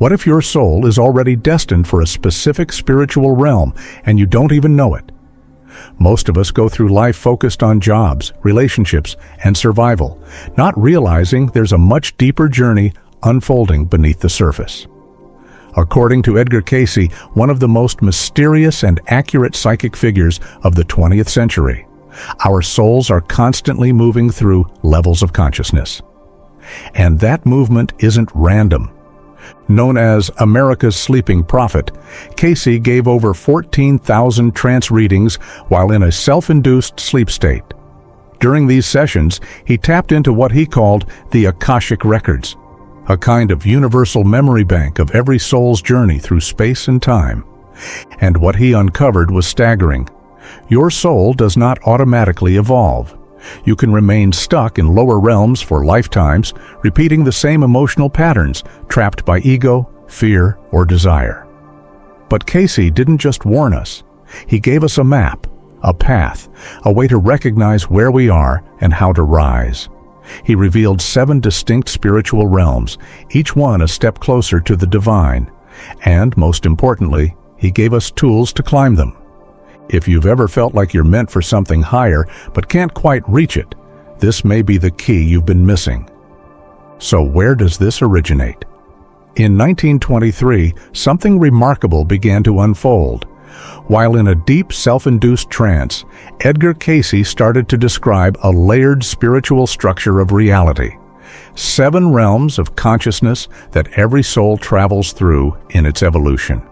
What if your soul is already destined for a specific spiritual realm and you don't even know it? Most of us go through life focused on jobs, relationships, and survival, not realizing there's a much deeper journey unfolding beneath the surface. According to Edgar Cayce, one of the most mysterious and accurate psychic figures of the 20th century, our souls are constantly moving through levels of consciousness. And that movement isn't random. Known as America's Sleeping Prophet, Cayce gave over 14,000 trance readings while in a self-induced sleep state. During these sessions, he tapped into what he called the Akashic Records, a kind of universal memory bank of every soul's journey through space and time. And what he uncovered was staggering. Your soul does not automatically evolve. You can remain stuck in lower realms for lifetimes, repeating the same emotional patterns, trapped by ego, fear, or desire. But Cayce didn't just warn us. He gave us a map, a path, a way to recognize where we are and how to rise. He revealed 7 distinct spiritual realms, each one a step closer to the divine. And, most importantly, he gave us tools to climb them. If you've ever felt like you're meant for something higher but can't quite reach it, this may be the key you've been missing. So where does this originate? In 1923, something remarkable began to unfold. While in a deep self-induced trance, Edgar Cayce started to describe a layered spiritual structure of reality. 7 realms of consciousness that every soul travels through in its evolution.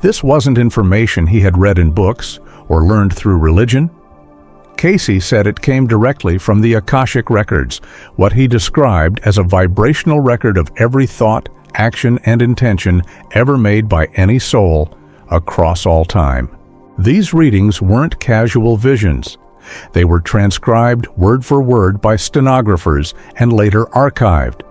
This wasn't information he had read in books or learned through religion. Cayce said it came directly from the Akashic Records, what he described as a vibrational record of every thought, action, and intention ever made by any soul across all time. These readings weren't casual visions. They were transcribed word for word by stenographers and later archived.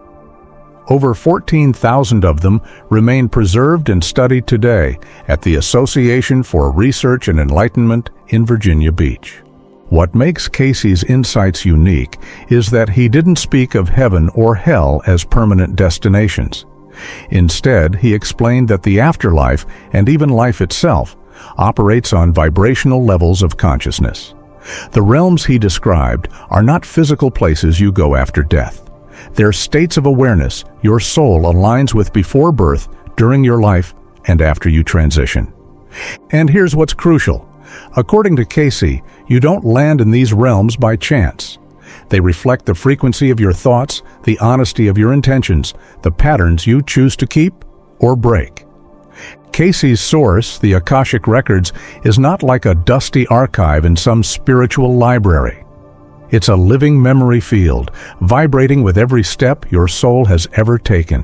Over 14,000 of them remain preserved and studied today at the Association for Research and Enlightenment in Virginia Beach. What makes Cayce's insights unique is that he didn't speak of heaven or hell as permanent destinations. Instead, he explained that the afterlife, and even life itself, operates on vibrational levels of consciousness. The realms he described are not physical places you go after death. They're states of awareness your soul aligns with before birth, during your life, and after you transition. And here's what's crucial. According to Cayce, you don't land in these realms by chance. They reflect the frequency of your thoughts, the honesty of your intentions, the patterns you choose to keep or break. Cayce's source, the Akashic Records, is not like a dusty archive in some spiritual library. It's a living memory field, vibrating with every step your soul has ever taken.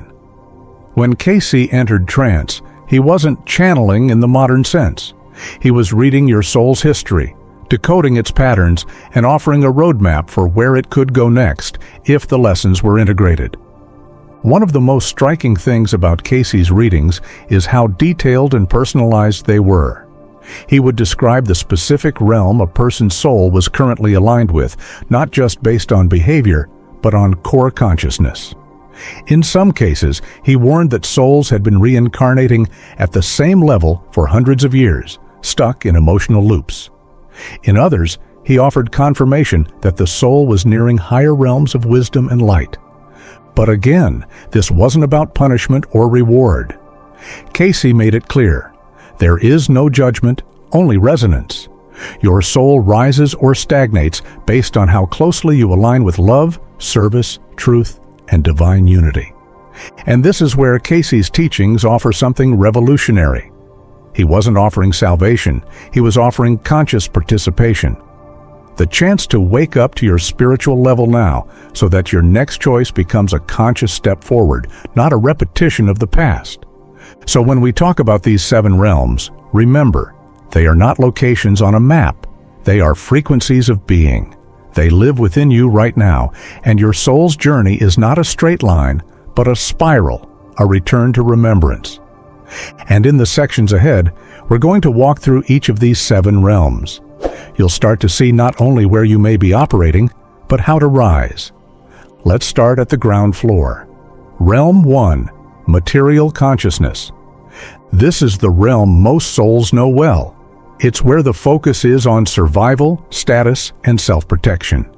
When Cayce entered trance, he wasn't channeling in the modern sense. He was reading your soul's history, decoding its patterns, and offering a roadmap for where it could go next if the lessons were integrated. One of the most striking things about Cayce's readings is how detailed and personalized they were. He would describe the specific realm a person's soul was currently aligned with, not just based on behavior, but on core consciousness. In some cases, he warned that souls had been reincarnating at the same level for hundreds of years, stuck in emotional loops. In others, he offered confirmation that the soul was nearing higher realms of wisdom and light. But again, this wasn't about punishment or reward. Cayce made it clear, there is no judgment, only resonance. Your soul rises or stagnates based on how closely you align with love, service, truth, and divine unity. And this is where Cayce's teachings offer something revolutionary. He wasn't offering salvation, he was offering conscious participation. The chance to wake up to your spiritual level now, so that your next choice becomes a conscious step forward, not a repetition of the past. So when we talk about these 7 realms, remember, they are not locations on a map. They are frequencies of being. They live within you right now, and your soul's journey is not a straight line, but a spiral, a return to remembrance. And in the sections ahead, we're going to walk through each of these 7 realms. You'll start to see not only where you may be operating, but how to rise. Let's start at the ground floor. Realm 1, Material consciousness. This is the realm most souls know well. It's where the focus is on survival, status, and self-protection.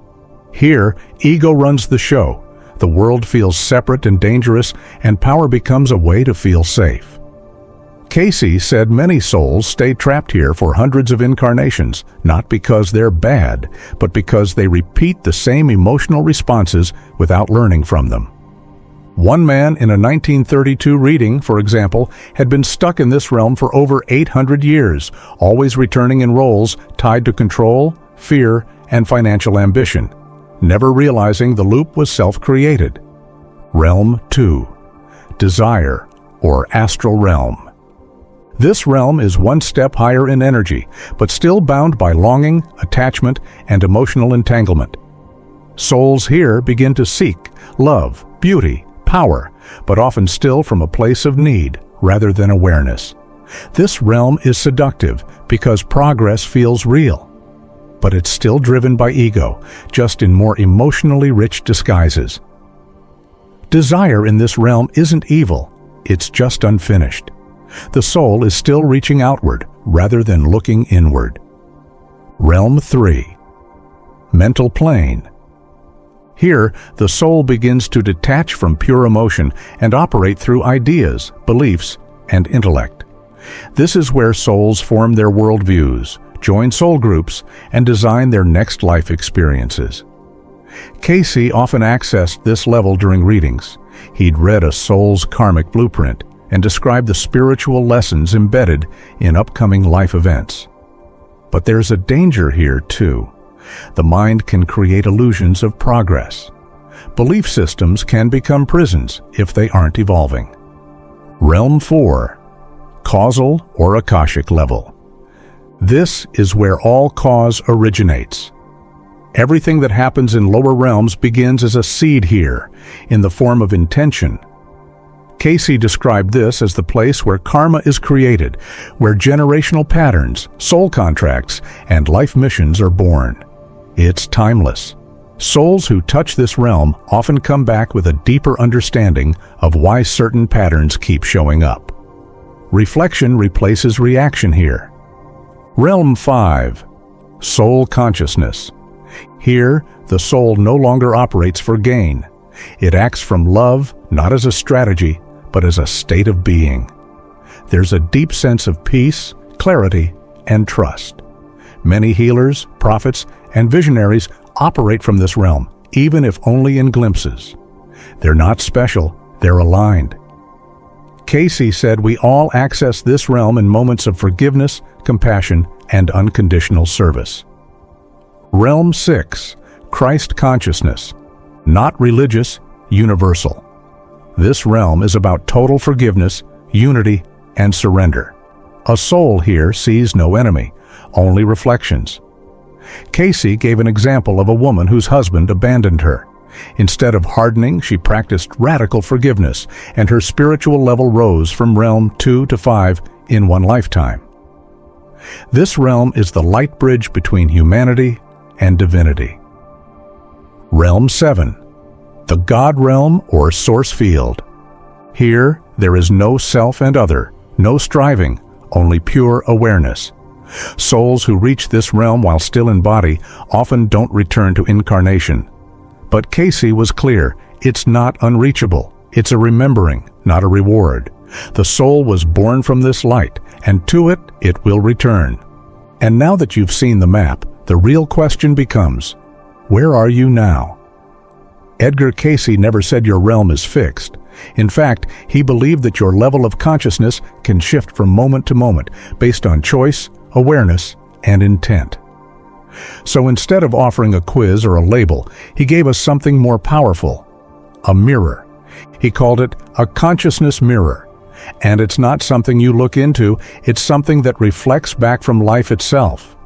Here, ego runs the show. The world feels separate and dangerous, and power becomes a way to feel safe. Cayce said many souls stay trapped here for hundreds of incarnations, not because they're bad, but because they repeat the same emotional responses without learning from them. One man in a 1932 reading, for example, had been stuck in this realm for over 800 years, always returning in roles tied to control, fear, and financial ambition, never realizing the loop was self-created. Realm 2. Desire, or astral realm. This realm is one step higher in energy, but still bound by longing, attachment, and emotional entanglement. Souls here begin to seek love, beauty, power, but often still from a place of need rather than awareness. This realm is seductive because progress feels real, but it's still driven by ego, just in more emotionally rich disguises. Desire in this realm isn't evil, it's just unfinished. The soul is still reaching outward rather than looking inward. Realm 3. Mental plane. Here, the soul begins to detach from pure emotion and operate through ideas, beliefs, and intellect. This is where souls form their worldviews, join soul groups, and design their next life experiences. Cayce often accessed this level during readings. He'd read a soul's karmic blueprint and described the spiritual lessons embedded in upcoming life events. But there's a danger here, too. The mind can create illusions of progress. Belief systems can become prisons if they aren't evolving. Realm 4. Causal or Akashic level. This is where all cause originates. Everything that happens in lower realms begins as a seed here, in the form of intention. Cayce described this as the place where karma is created, where generational patterns, soul contracts, and life missions are born. It's timeless. Souls who touch this realm often come back with a deeper understanding of why certain patterns keep showing up. Reflection replaces reaction here. Realm 5. Soul consciousness. Here, the soul no longer operates for gain. It acts from love, not as a strategy, but as a state of being. There's a deep sense of peace, clarity, and trust. Many healers, prophets, and visionaries operate from this realm, even if only in glimpses. They're not special, they're aligned. Cayce said we all access this realm in moments of forgiveness, compassion, and unconditional service. Realm 6. Christ consciousness. Not religious, universal. This realm is about total forgiveness, unity, and surrender. A soul here sees no enemy, only reflections. Cayce gave an example of a woman whose husband abandoned her. Instead of hardening, she practiced radical forgiveness, and her spiritual level rose from realm 2 to 5 in one lifetime. This realm is the light bridge between humanity and divinity. Realm 7. The God realm or source field. Here, there is no self and other, no striving, only pure awareness. Souls who reach this realm while still in body often don't return to incarnation. But Cayce was clear, it's not unreachable. It's a remembering, not a reward. The soul was born from this light, and to it, it will return. And now that you've seen the map, the real question becomes, where are you now? Edgar Cayce never said your realm is fixed. In fact, he believed that your level of consciousness can shift from moment to moment based on choice, awareness, and intent. So instead of offering a quiz or a label, he gave us something more powerful, a mirror. He called it a consciousness mirror. And it's not something you look into, it's something that reflects back from life itself.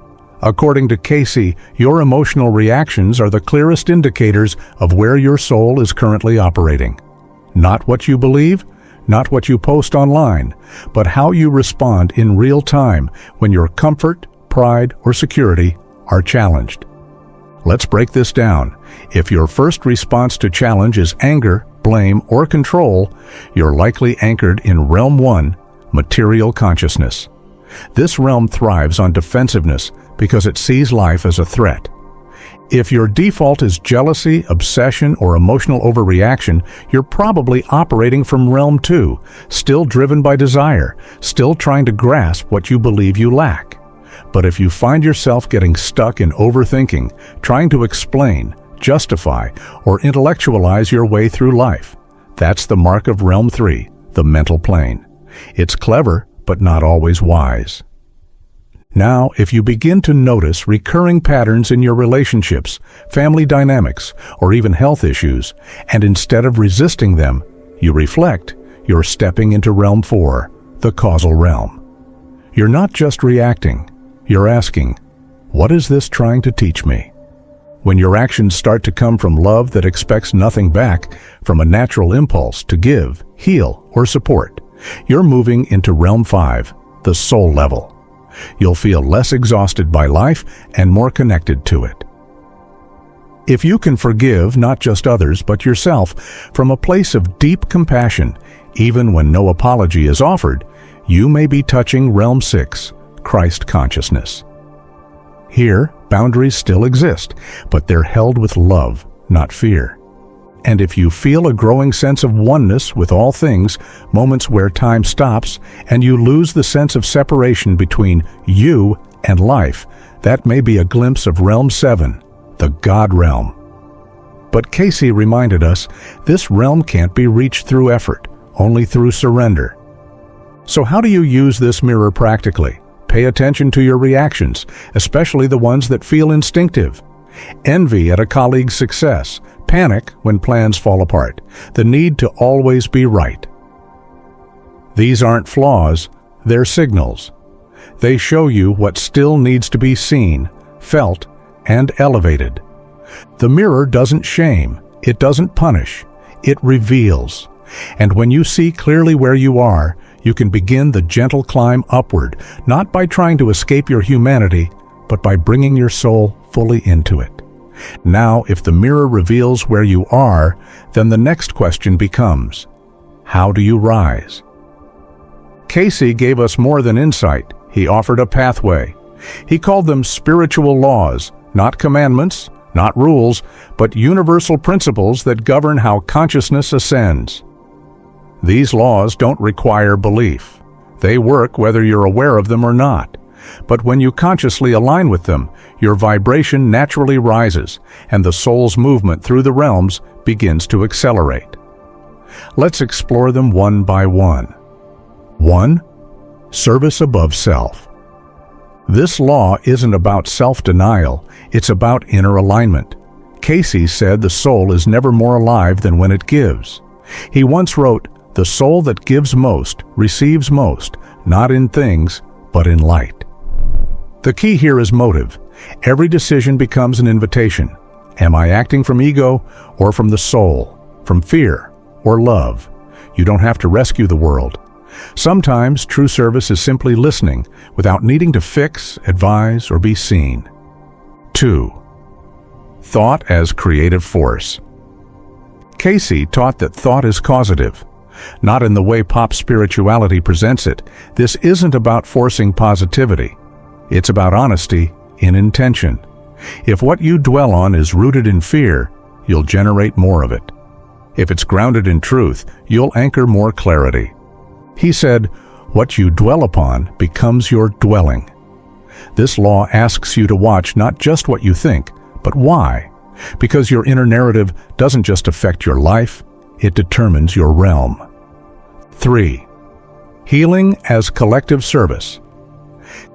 According to Cayce, your emotional reactions are the clearest indicators of where your soul is currently operating. Not what you believe, not what you post online, but how you respond in real time when your comfort, pride, or security are challenged. Let's break this down. If your first response to challenge is anger, blame, or control, you're likely anchored in Realm 1, material consciousness. This realm thrives on defensiveness because it sees life as a threat. If your default is jealousy, obsession, or emotional overreaction, you're probably operating from Realm 2, still driven by desire, still trying to grasp what you believe you lack. But if you find yourself getting stuck in overthinking, trying to explain, justify, or intellectualize your way through life, that's the mark of Realm 3, the mental plane. It's clever, but not always wise. Now, if you begin to notice recurring patterns in your relationships, family dynamics, or even health issues, and instead of resisting them, you reflect, you're stepping into Realm 4, the causal realm. You're not just reacting, you're asking, what is this trying to teach me? When your actions start to come from love that expects nothing back, from a natural impulse to give, heal, or support, you're moving into Realm 5, the soul level. You'll feel less exhausted by life and more connected to it. If you can forgive not just others but yourself from a place of deep compassion, even when no apology is offered, you may be touching Realm 6, Christ consciousness. Here, boundaries still exist, but they're held with love, not fear. And if you feel a growing sense of oneness with all things, moments where time stops, and you lose the sense of separation between you and life, that may be a glimpse of Realm 7, the God realm. But Cayce reminded us, this realm can't be reached through effort, only through surrender. So how do you use this mirror practically? Pay attention to your reactions, especially the ones that feel instinctive. Envy at a colleague's success, panic when plans fall apart, the need to always be right. These aren't flaws, they're signals. They show you what still needs to be seen, felt, and elevated. The mirror doesn't shame, it doesn't punish, it reveals. And when you see clearly where you are, you can begin the gentle climb upward, not by trying to escape your humanity, but by bringing your soul fully into it. Now, if the mirror reveals where you are, then the next question becomes, how do you rise? Cayce gave us more than insight. He offered a pathway. He called them spiritual laws, not commandments, not rules, but universal principles that govern how consciousness ascends. These laws don't require belief. They work whether you're aware of them or not. But when you consciously align with them, your vibration naturally rises, and the soul's movement through the realms begins to accelerate. Let's explore them one by one. 1. Service above self. This law isn't about self-denial, it's about inner alignment. Cayce said the soul is never more alive than when it gives. He once wrote, "The soul that gives most receives most, not in things, but in light." The key here is motive. Every decision becomes an invitation. Am I acting from ego or from the soul, from fear or love? You don't have to rescue the world. Sometimes true service is simply listening without needing to fix, advise, or be seen. 2. Thought as creative force. Cayce taught that thought is causative. Not in the way pop spirituality presents it. This isn't about forcing positivity. It's about honesty in intention. If what you dwell on is rooted in fear, you'll generate more of it. If it's grounded in truth, you'll anchor more clarity. He said, what you dwell upon becomes your dwelling. This law asks you to watch not just what you think, but why. Because your inner narrative doesn't just affect your life, it determines your realm. 3. Healing as collective service.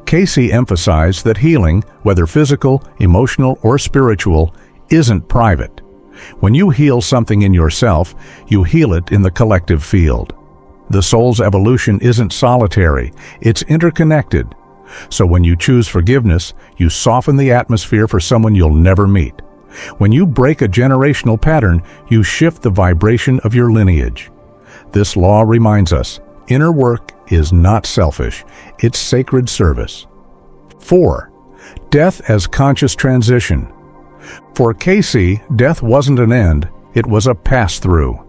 Cayce emphasized that healing, whether physical, emotional, or spiritual, isn't private. When you heal something in yourself, you heal it in the collective field. The soul's evolution isn't solitary, it's interconnected. So when you choose forgiveness, you soften the atmosphere for someone you'll never meet. When you break a generational pattern, you shift the vibration of your lineage. This law reminds us, inner work is not selfish, it's sacred service. 4. Death as conscious transition. For Cayce, death wasn't an end, it was a pass-through.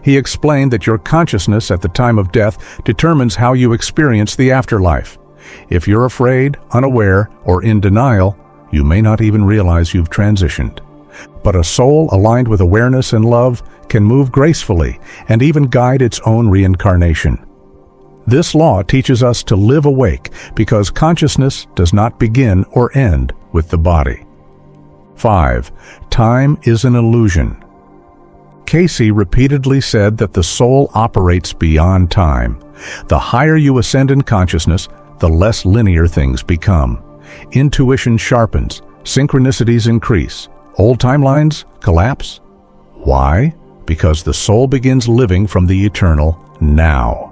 He explained that your consciousness at the time of death determines how you experience the afterlife. If you're afraid, unaware, or in denial, you may not even realize you've transitioned. But a soul aligned with awareness and love can move gracefully and even guide its own reincarnation. This law teaches us to live awake because consciousness does not begin or end with the body. 5. Time is an illusion. Cayce repeatedly said that the soul operates beyond time. The higher you ascend in consciousness, the less linear things become. Intuition sharpens, synchronicities increase, old timelines collapse. Why? Because the soul begins living from the eternal now.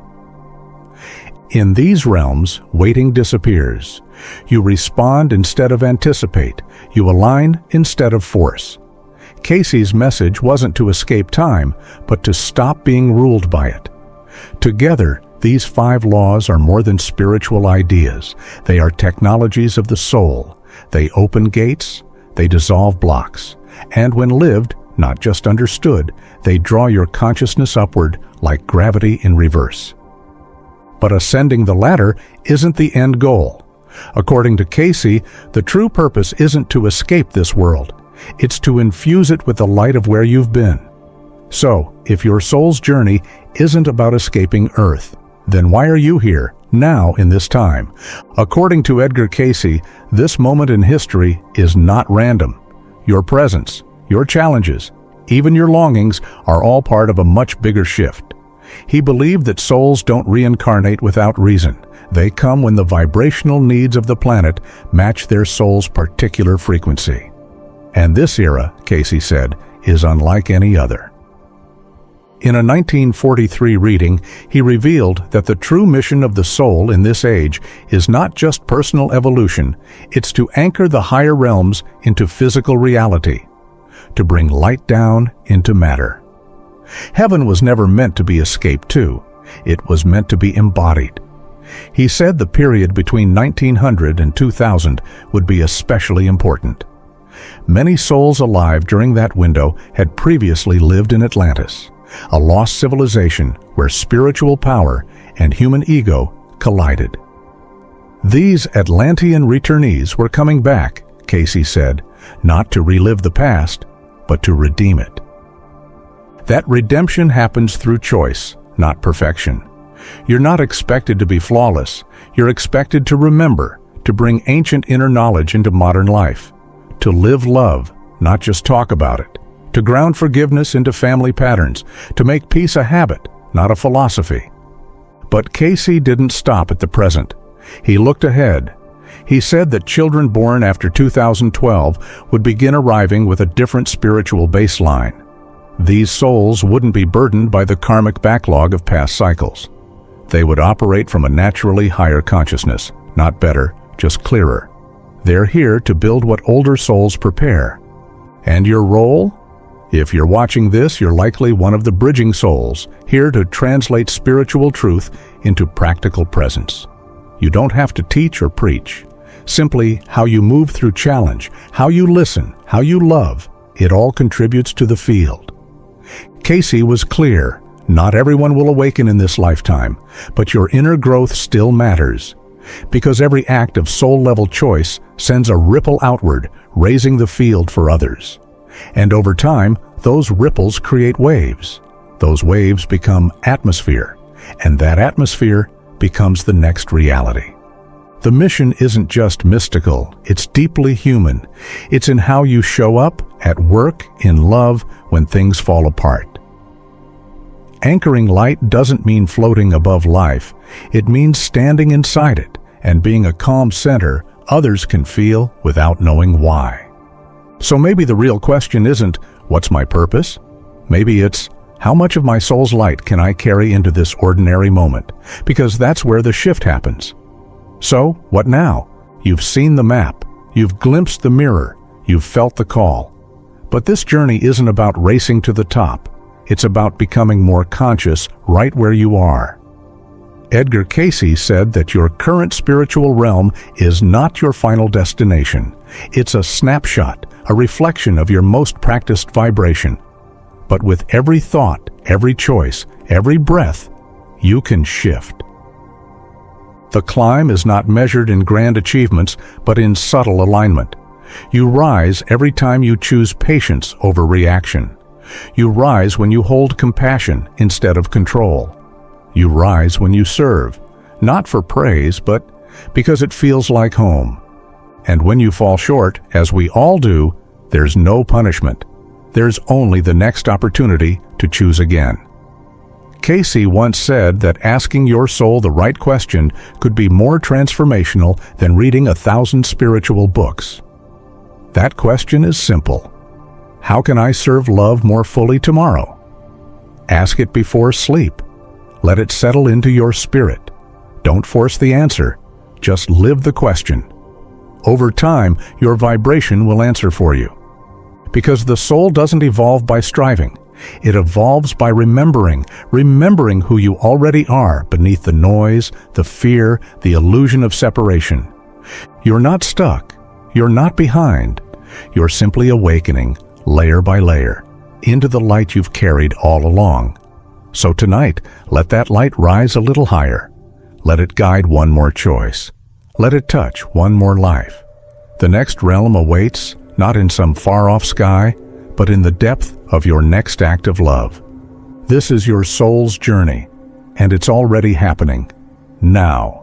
In these realms, waiting disappears. You respond instead of anticipate. You align instead of force. Cayce's message wasn't to escape time, but to stop being ruled by it. Together, these 5 laws are more than spiritual ideas. They are technologies of the soul. They open gates, they dissolve blocks, and when lived, not just understood, they draw your consciousness upward like gravity in reverse. But ascending the ladder isn't the end goal. According to Cayce, the true purpose isn't to escape this world. It's to infuse it with the light of where you've been. So, if your soul's journey isn't about escaping Earth, then why are you here, now in this time? According to Edgar Cayce, this moment in history is not random. Your presence, your challenges, even your longings are all part of a much bigger shift. He believed that souls don't reincarnate without reason. They come when the vibrational needs of the planet match their soul's particular frequency. And this era, Cayce said, is unlike any other. In a 1943 reading, he revealed that the true mission of the soul in this age is not just personal evolution, it's to anchor the higher realms into physical reality, to bring light down into matter. Heaven was never meant to be escaped to, it was meant to be embodied. He said the period between 1900 and 2000 would be especially important. Many souls alive during that window had previously lived in Atlantis, a lost civilization where spiritual power and human ego collided. These Atlantean returnees were coming back, Cayce said, not to relive the past, but to redeem it. That redemption happens through choice, not perfection. You're not expected to be flawless. You're expected to remember, to bring ancient inner knowledge into modern life, to live love, not just talk about it, to ground forgiveness into family patterns, to make peace a habit, not a philosophy. But Cayce didn't stop at the present. He looked ahead. He said that children born after 2012 would begin arriving with a different spiritual baseline. These souls wouldn't be burdened by the karmic backlog of past cycles. They would operate from a naturally higher consciousness, not better, just clearer. They're here to build what older souls prepare. And your role? If you're watching this, you're likely one of the bridging souls, here to translate spiritual truth into practical presence. You don't have to teach or preach. Simply how you move through challenge, how you listen, how you love, it all contributes to the field. Cayce was clear. Not everyone will awaken in this lifetime, but your inner growth still matters. Because every act of soul-level choice sends a ripple outward, raising the field for others. And over time, those ripples create waves. Those waves become atmosphere, and that atmosphere becomes the next reality. The mission isn't just mystical, it's deeply human. It's in how you show up, at work, in love, when things fall apart. Anchoring light doesn't mean floating above life. It means standing inside it and being a calm center others can feel without knowing why. So maybe the real question isn't, what's my purpose? Maybe it's, how much of my soul's light can I carry into this ordinary moment? Because that's where the shift happens. So, what now? You've seen the map. You've glimpsed the mirror. You've felt the call. But this journey isn't about racing to the top. It's about becoming more conscious right where you are. Edgar Cayce said that your current spiritual realm is not your final destination. It's a snapshot, a reflection of your most practiced vibration. But with every thought, every choice, every breath, you can shift. The climb is not measured in grand achievements, but in subtle alignment. You rise every time you choose patience over reaction. You rise when you hold compassion instead of control. You rise when you serve, not for praise, but because it feels like home. And when you fall short, as we all do, there's no punishment. There's only the next opportunity to choose again. Cayce once said that asking your soul the right question could be more transformational than reading 1,000 spiritual books. That question is simple. How can I serve love more fully tomorrow? Ask it before sleep. Let it settle into your spirit. Don't force the answer. Just live the question. Over time, your vibration will answer for you. Because the soul doesn't evolve by striving. It evolves by remembering who you already are beneath the noise, the fear, the illusion of separation. You're not stuck. You're not behind. You're simply awakening, layer by layer, into the light you've carried all along. So tonight, let that light rise a little higher. Let it guide one more choice. Let it touch one more life. The next realm awaits, not in some far-off sky, but in the depth of your next act of love. This is your soul's journey, and it's already happening, now.